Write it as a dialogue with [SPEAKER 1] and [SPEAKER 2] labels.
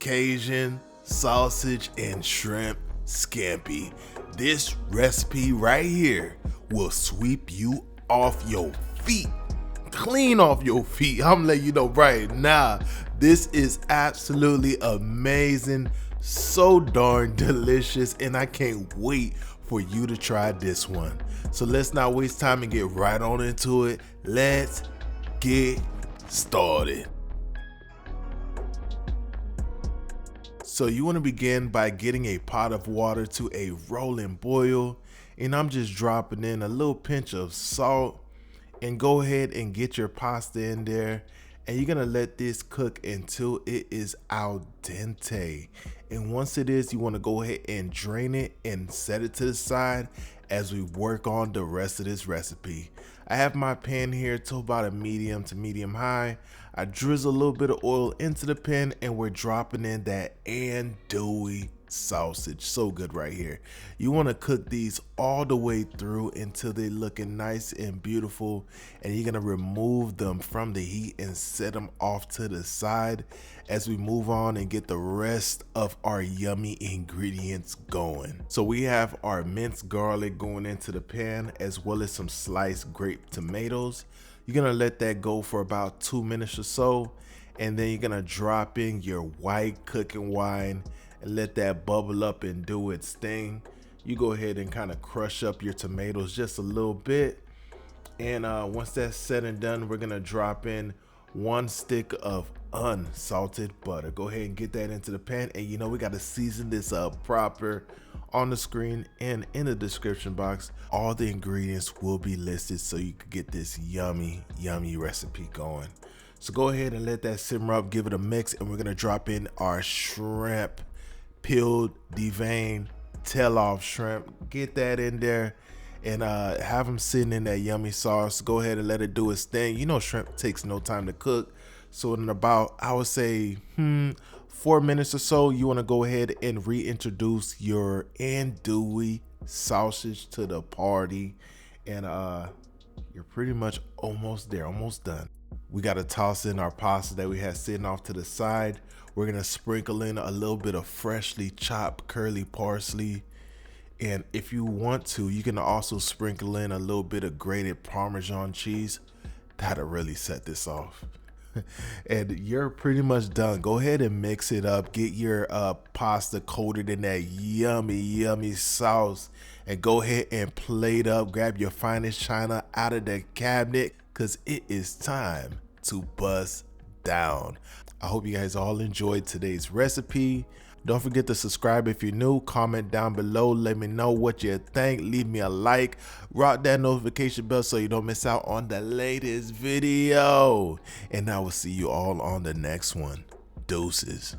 [SPEAKER 1] Cajun, sausage, and shrimp scampi. This recipe right here will sweep you off your feet. Clean off your feet. I'm letting you know right now, this is absolutely amazing, so darn delicious, and I can't wait for you to try this one. So let's not waste time and get right on into it. Let's get started. So you want to begin by getting a pot of water to a rolling boil, and I'm just dropping in a little pinch of salt, and go ahead and get your pasta in there, and you're gonna let this cook until it is al dente. And once it is, you want to go ahead and drain it and set it to the side as we work on the rest of this recipe. I have my pan here to about a medium to medium high. I drizzle a little bit of oil into the pan, and we're dropping in that andouille sausage. So good right here. You want to cook these all the way through until they're looking nice and beautiful, and you're going to remove them from the heat and set them off to the side as we move on and get the rest of our yummy ingredients going. So we have our minced garlic going into the pan, as well as some sliced grape tomatoes. You're going to let that go for about 2 minutes or so, and then you're going to drop in your white cooking wine and let that bubble up and do its thing. You go ahead and kind of crush up your tomatoes just a little bit, and once that's said and done, we're gonna drop in 1 stick of unsalted butter. Go ahead and get that into the pan, and you know we got to season this up proper. On the screen and in the description box, all the ingredients will be listed so you can get this yummy recipe going. So go ahead and let that simmer up, give it a mix, and we're gonna drop in our shrimp, peeled, deveined, tail-off shrimp. Get that in there and have them sitting in that yummy sauce. Go ahead and let it do its thing. You know shrimp takes no time to cook, so in about, I would say 4 minutes or so, you want to go ahead and reintroduce your andouille sausage to the party, and you're pretty much almost there, almost done. We got to toss in our pasta that we had sitting off to the side. We're going to sprinkle in a little bit of freshly chopped curly parsley. And if you want to, you can also sprinkle in a little bit of grated Parmesan cheese. That'll really set this off. And you're pretty much done. Go ahead and mix it up. Get your pasta coated in that yummy sauce. And go ahead and plate up. Grab your finest china out of the cabinet, because it is time to bust down. I hope you guys all enjoyed today's recipe. Don't forget to subscribe if you're new. Comment down below. Let me know what you think. Leave me a like. Rock that notification bell so you don't miss out on the latest video. And I will see you all on the next one. Deuces.